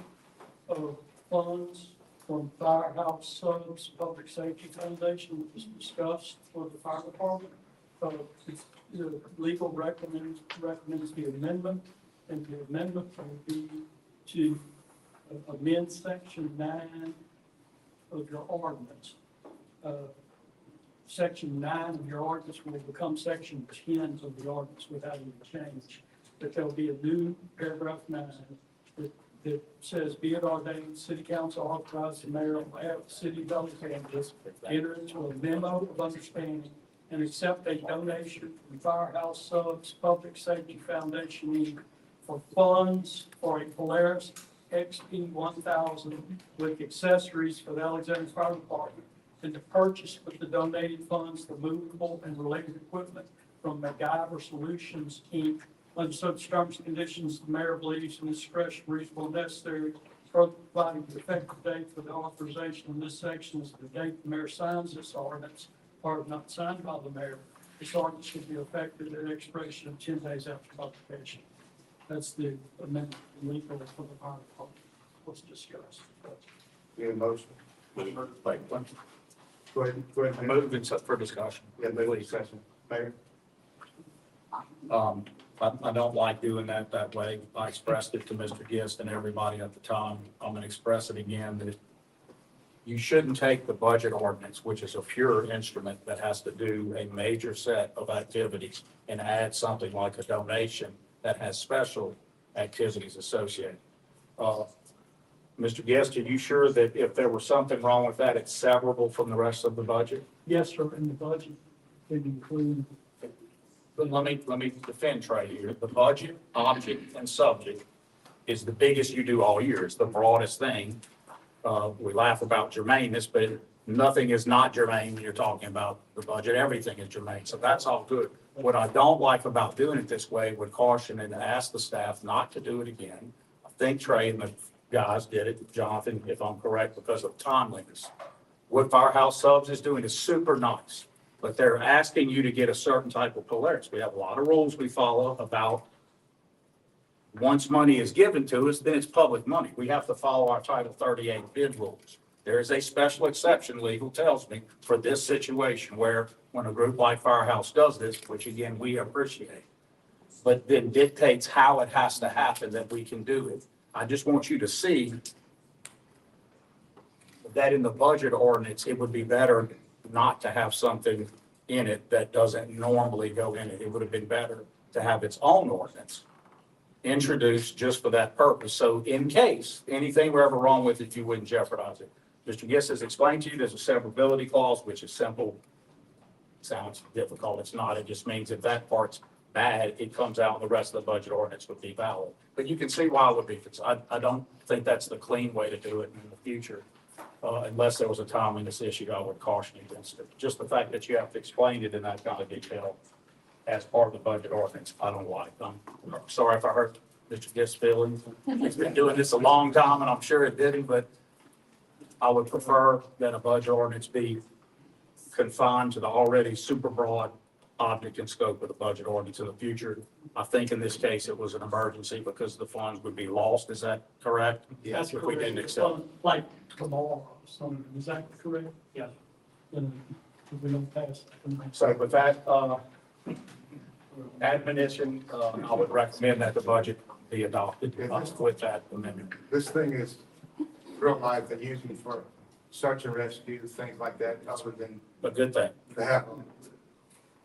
of funds from Firehouse Subs Public Safety Foundation, which was discussed for the fire department. The legal recommends the amendment, and the amendment will be to amend section 9 of your ordinance section 9 of your ordinance will become section 10 of the ordinance without any change. But there'll be a new paragraph 9 that says, be it ordained, city council authorizes the mayor of the city of Alexandria enter into a memo of understanding and accept a donation from Firehouse Subs Public Safety Foundation Inc. for funds for a Polaris XP 1000 with accessories for the Alexandria Fire Department, and to purchase with the donated funds the movable and related equipment from MacGyver Solutions Inc. Under such terms and conditions, the mayor believes in discretion reasonable and necessary, further providing the effective date for the authorization of this section is the date the mayor signs this ordinance, or if not signed by the mayor. This ordinance should be effective at an expiration of 10 days after publication. That's the amendment legal for the fire department. Let's discuss. Need a motion? Wait, one. Go ahead, Move it for discussion. Yeah, move the session. Mayor? I don't like doing that way. I expressed it to Mr. Gist and everybody at the time. I'm gonna express it again, that you shouldn't take the budget ordinance, which is a pure instrument that has to do a major set of activities, and add something like a donation that has special activities associated. Mr. Gist, are you sure that if there was something wrong with that, it's severable from the rest of the budget? Yes, sir, in the budget, it include. But let me defend Trey here. The budget, object, and subject is the biggest you do all year. It's the broadest thing. We laugh about germaneness, but nothing is not germane when you're talking about the budget. Everything is germane, so that's all good. What I don't like about doing it this way, would caution and ask the staff not to do it again. I think Trey and the guys did it, Jonathan, if I'm correct, because of timeliness. What Firehouse Subs is doing is super nice, but they're asking you to get a certain type of Polaris. We have a lot of rules we follow about once money is given to us, then it's public money. We have to follow our Title 38 bid rules. There is a special exception, legal tells me, for this situation where when a group like Firehouse does this, which again, we appreciate, but then dictates how it has to happen that we can do it. I just want you to see that in the budget ordinance, it would be better not to have something in it that doesn't normally go in it. It would have been better to have its own ordinance introduced just for that purpose. So in case anything were ever wrong with it, you wouldn't jeopardize it. Mr. Gist has explained to you there's a severability clause, which is simple. Sounds difficult. It's not. It just means if that part's bad, it comes out and the rest of the budget ordinance would be valid. But you can see why it would be. I don't think that's the clean way to do it in the future. Unless there was a timeliness issue, I would caution against it. Just the fact that you have to explain it in that kind of detail as part of the budget ordinance, I don't like. I'm sorry if I hurt Mr. Gist's feelings. He's been doing this a long time and I'm sure it didn't, but I would prefer that a budget ordinance be confined to the already super broad object and scope of the budget ordinance in the future. I think in this case, it was an emergency because the funds would be lost. Is that correct? That's If we didn't correct. accept it. Like tomorrow, so is that correct? Yeah. Then if we don't pass. So with that, admonition, I would recommend that the budget be adopted with that amendment. This thing is real life and using for search and rescue, things like that, other than A good thing. to have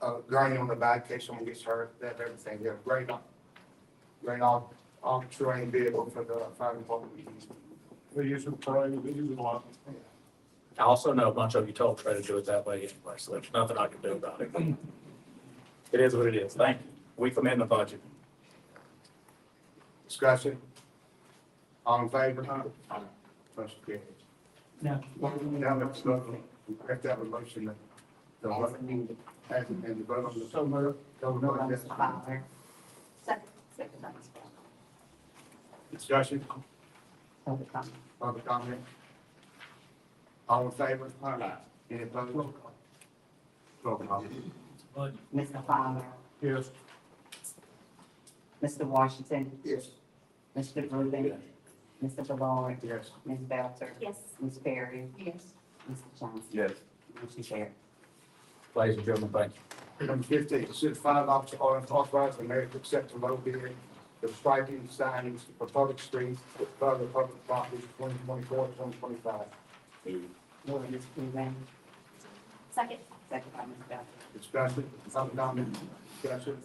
a gurney on the back in case someone gets hurt, that everything. They're great all terrain vehicle for the fire department. We use it for, we use it a lot. I also know a bunch of you told Trey to do it that way anyway, so there's nothing I can do about it. It is what it is. Thank you. We commend the budget. Discussion? All in favor? Motion carries. Now, Now, let's vote. We have to have a motion to vote and the vote on the. So moved. Second. Discussion? Other comment? All in favor? Any opposed? Roll call. Mr. Fowler, Yes. Mr. Washington, Yes. Mr. Rubin, Mr. Ballard, Yes. Ms. Belcher, Yes. Ms. Perry, Yes. Mr. Johnson. Yes. Motion carried. Ladies and gentlemen, thank you. Number 15, consider final officer authorizing the mayor to accept the low bid for striping signs for public streets, for other public properties, 2024, 2025. Move Ms. Rubin, Second. Second by Ms. Bell. Discussion, public comment, discussion,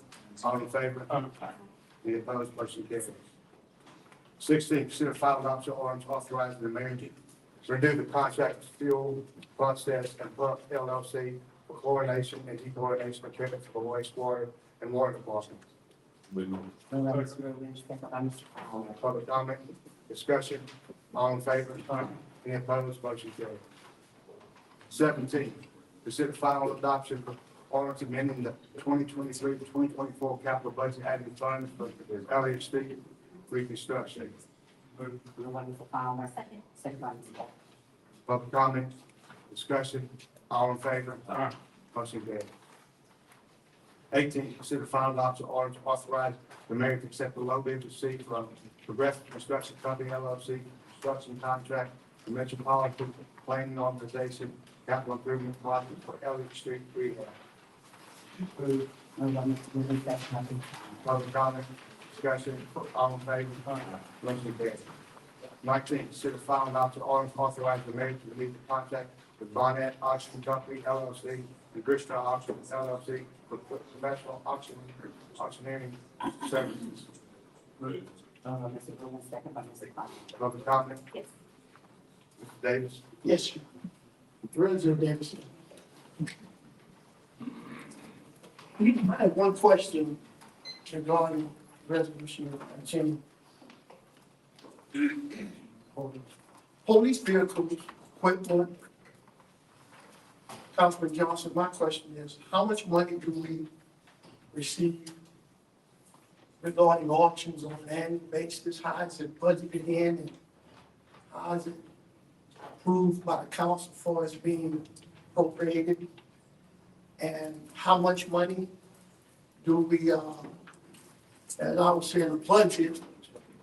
all in favor? Any opposed, motion carries. 16, consider final adoption ordinance authorizing the mayor to renew the contract with Fuel Process and Pump LLC for chlorination and dechlorination of chemicals for wastewater and water department. Moved by Mr. Rubin, second by Mr. Fowler. Public comment, discussion, all in favor? Any opposed, motion carries. 17, consider final adoption of ordinance amending the 2023 to 2024 capital budget adding funds for Elliott Street reconstruction. Moved by Mr. Fowler, Second. second by Ms. Bell. Public comment, discussion, all in favor? Motion carries. 18, consider final adoption ordinance authorize the mayor to accept the low bid received from Progressive Construction Company LLC construction contract for Metropolitan Planning Organization capital improvement project for Elliott Street rehab. Moved by Mr. Rubin, second by Ms. Fowler. Public comment, discussion, all in favor? Motion carries. 19, consider final adoption ordinance authorizing the mayor to release the contract with Barnett Auction Company LLC and Bristol Auction LLC for professional auctioneering services. Moved by Mr. Rubin, second by Ms. Fowler. Public comment, Yes. Mr. Davis. Yes, sir. President Davidson. I have one question regarding resolution 10. Police vehicles, equipment. Councilman Johnson, my question is, how much money do we receive regarding auctions on an annual basis? How is it budgeted in and how is it approved by the council for as being appropriated? And how much money do we, as I was saying, a budget,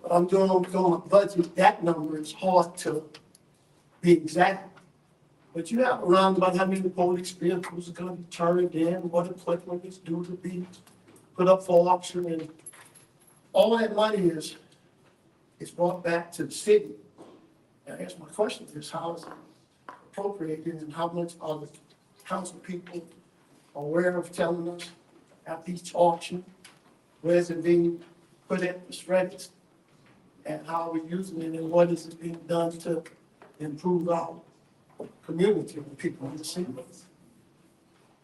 but I'm doing a budget, that number is hard to be exact. But you have around about how many police vehicles are gonna be turned in, what equipment is due to be put up for auction, and all that money is brought back to the city. And I guess my question is, how is it appropriated and how much are the council people aware of telling us at each auction, where is it being put at the shredders? And how are we using it and what is it being done to improve our community and people in the city?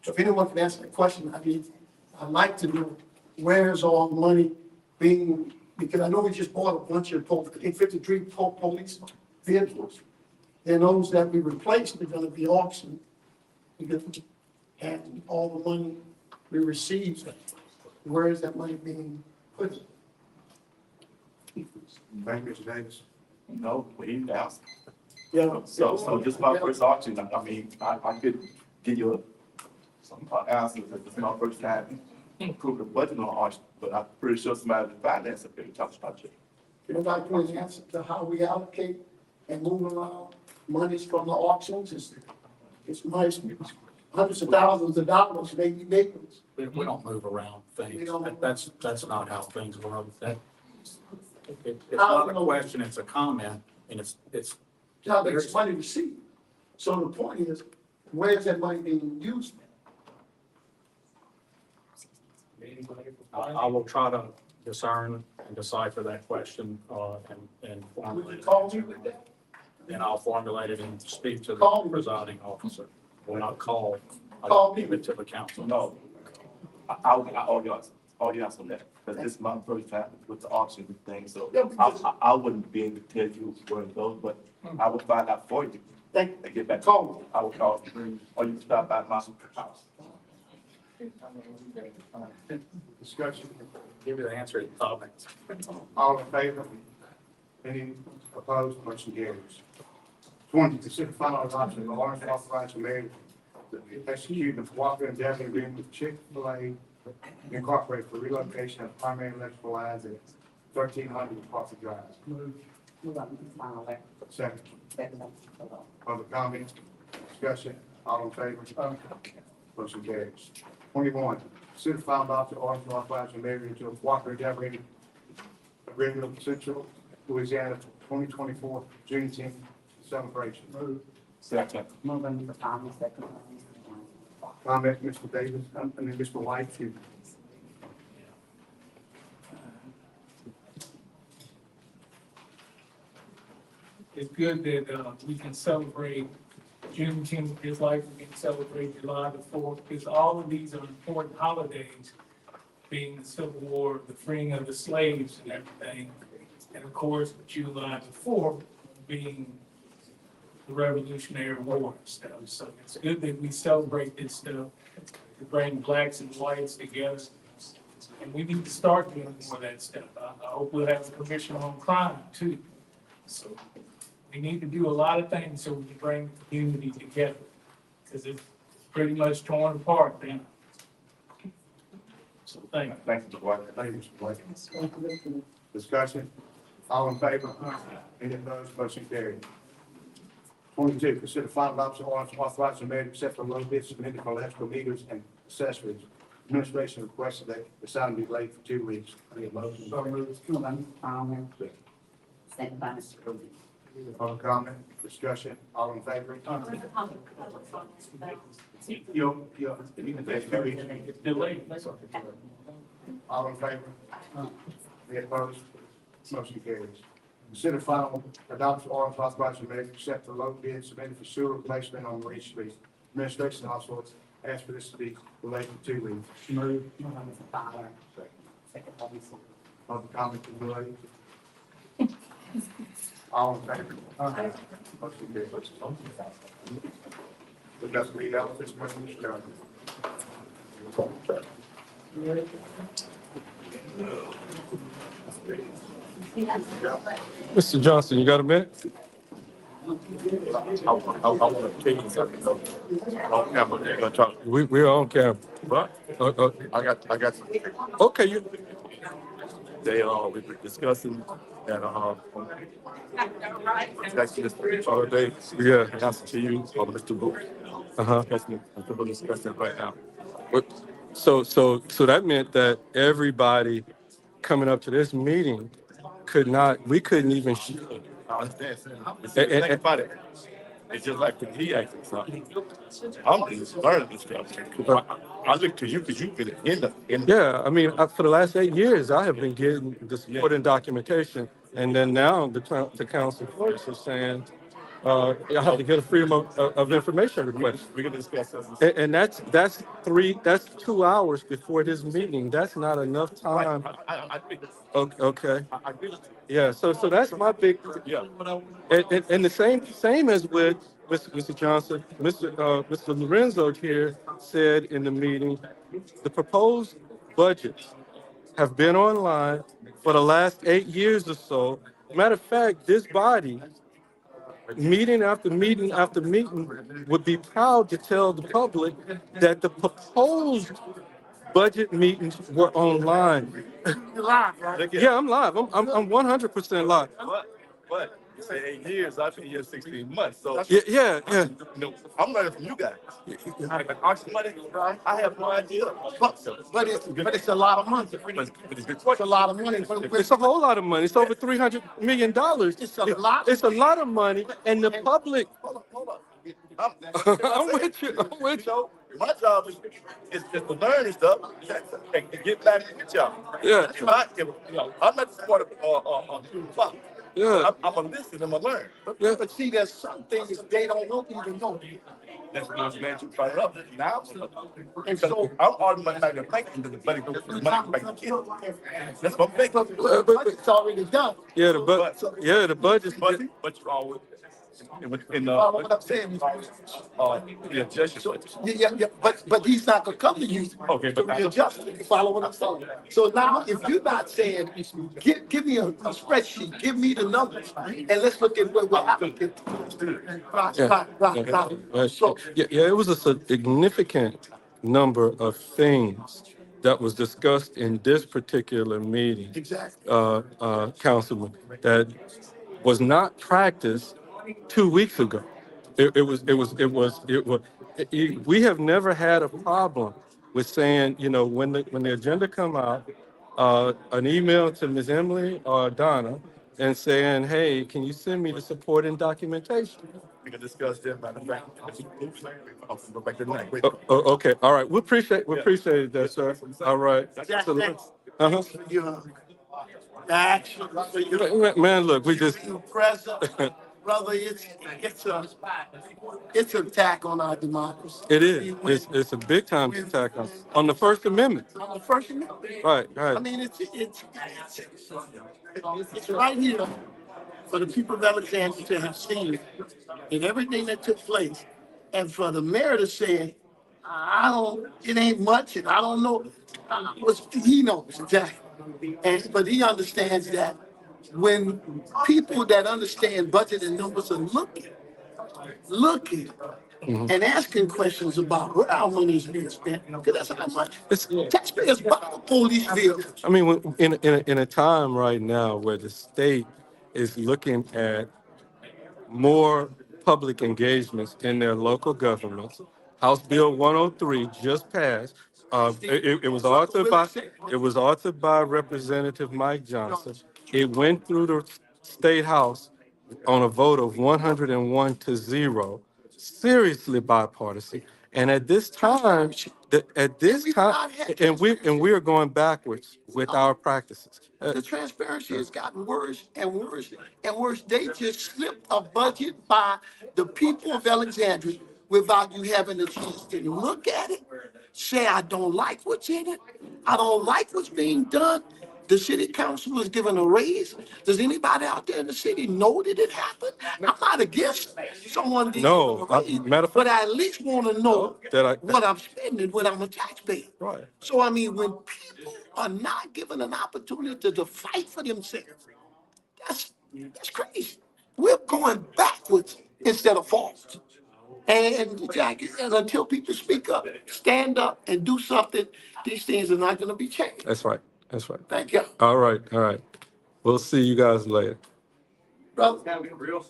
So if anyone can answer that question, I'd like to know where's all the money being, because I know we just bought a bunch of, I think 53 police vehicles. And those that we replaced are gonna be auctioned. And all the money we where is that money being put? Thank you, Mr. Davis. No, we didn't ask. Yeah. So just my first auction, I mean, I could give you some answers, if it's my first time approve the budget on auction, but I'm pretty sure somebody in finance up there talks about it. Anybody can answer to how we allocate and move around monies from the auctions? It's nice, hundreds of thousands of dollars, maybe millions. We don't move around We things. don't- That's not how things work. It's not a question, it's a comment, and it's Now, there's money received. So the point is, where's that money being used? I will try to discern and decipher that question, and Would formulate you it. call me with that? Then I'll formulate it and speak to Call the me. presiding officer. When I call, Call I'll me. give it to the council. No, I owe you on that, because this is my first time with the auction thing, so Yeah, because- I wouldn't be able to tell you where it goes, but I will find out for you Thank and get back. Call me. I will call you, or you can stop by my house. Discussion, Give you the answer in comments. all in favor? Any opposed, motion carries. 20, consider final adoption of the ordinance authorizing the mayor to execute the cooperative endeavor agreement with Chick-fil-A Incorporated for relocation of primary electrical lines at 1300 Parker Drive. Moved by Ms. Fowler, Second, second by Mr. Fowler. public comment, discussion, all in favor? Motion carries. 21, consider final adoption of ordinance authorizing the mayor to a cooperative endeavor agreement with Central Louisiana 2024 Juneteenth celebration. Second. Moved by Mr. Fowler, second by Mr. Johnson. Comment, Mr. Davis, Mr. White, excuse me. It's good that, we can celebrate Juneteenth, just like we can celebrate July the 4th, because all of these are important holidays, being the Civil War, the freeing of the slaves and everything. And of course, July the 4th being the Revolutionary War and stuff. So it's good that we celebrate this stuff, to bring blacks and whites together. And we need to start doing more of that stuff. I hope we'll have a commission on crime too. So we need to do a lot of things so we can bring the community together, because it's pretty much torn apart now. So thank you. Thank you, Mr. White. Thank you, Mr. White. Discussion, all in favor? Any opposed, motion carried. 22, consider final adoption ordinance authorizing the mayor to accept the low bid submitted for electrical meters and accessories. Administration requested that the item be laid for 2 weeks. I need a motion. Second by Mr. Rubin. Public comment, discussion, all in favor? You can take 2 weeks. It's delayed. All in favor? Any opposed? Motion carries. Consider final adoption ordinance authorizing the mayor to accept the low bid submitted for sewer replacement on Marie Street. Administration also asked for this to be delayed for 2 weeks. Second. Public comment to delayed. All in favor? Motion carries. The best read out this resolution. Mr. Johnson, you got a minute? I want to tell you something. On camera, they're gonna talk. We're on camera. But I got some. Okay, you, They, we were discussing and, actually this other day. yeah, Answer to you, or Mr. Booth. uh-huh. Discussing right now. So that meant that everybody coming up to this meeting we couldn't even, I understand. Think about it. It's just like when he asked me something. I'm just learning this stuff. I look to you because you've been in the. yeah, I mean, for the last 8 years, I have been getting the supporting documentation. And then now the council first is saying, I have to get a freedom of information request. We can discuss this. And that's 2 hours before this meeting. That's not enough time. I think. Okay. I agree with you. Yeah, so that's my big, Yeah. and the same as with Mr. Johnson, Mr. Lorenzo here said in the meeting, the proposed budgets have been online for the last 8 years or so. Matter of fact, this body, meeting after meeting after meeting, would be proud to tell the public that the proposed budget meetings were online. You're live, right? Yeah, I'm live. I'm 100% live. But you say 8 years, I've been here 16 months, so. Yeah. You know, I'm learning from you guys. Like auction money, I have no idea. But it's a lot of money. It's a lot of money. It's a whole lot of money. It's over $300 million. It's a lot. It's a lot of money, and the public. Hold on. I'm with you. So my job is to learn and stuff and get back with y'all. Yeah. I'm not the part of student clock. Yeah. I'm gonna listen and I'm gonna learn. But see, there's some things they don't even know. That's what I'm man, you fight it up. Now, And so, I'm automatically thinking that the money goes to the money back to kids. That's what I'm thinking. but it's already done. Yeah, the budget. But you always, Follow what I'm saying? yeah, just your Yeah, but he's not gonna come to you Okay, to but readjust. You follow what I'm saying? So now, if you're not saying, give me a spreadsheet, give me the numbers, and let's look at where we're at. Right. So, Yeah, it was a significant number of things that was discussed in this particular meeting, exactly. Councilman, that was not practiced 2 weeks ago. We have never had a problem with saying, when the agenda come out, an email to Ms. Emily or Donna and saying, hey, can you send me the supporting documentation? We can discuss them by the fact. Go back to the night. Okay, all right. We appreciate that, sir. All right. Uh-huh. Man, look, we just, Brother, it's an attack on our democracy. it is. It's a big time attack on the First Amendment. On the First Amendment. Right, I right. mean, it's right here for the people of Alexandria to have seen and everything that took place. And for the mayor to say, it ain't much, and I don't know, he knows exactly. But he understands that when people that understand budget and numbers are looking and asking questions about where our money is being spent, because that's how much taxpayers buy the police vehicles. I mean, in a time right now where the state is looking at more public engagements in their local governments, House Bill 103 just passed. It was authored by Representative Mike Johnson. It went through the state house on a vote of 101-0, seriously bipartisan. And at this time, and we are going backwards with our practices. The transparency has gotten worse and worse and worse. They just slipped a budget by the people of Alexandria without you having a chance to look at it, say, I don't like what's in it. I don't like what's being done. The city council was given a raise. Does anybody out there in the city know that it happened? I'm not against someone being No, given a raise, matter of but fact, I at least want to know what I'm spending when I'm a taxpayer. right. So, I mean, when people are not given an opportunity to fight for themselves, that's crazy. We're going backwards instead of forwards. And Jackie, and until people speak up, stand up and do something, these things are not going to be changed. That's right. That's right. Thank you. All right. All right. We'll see you guys later. Brother.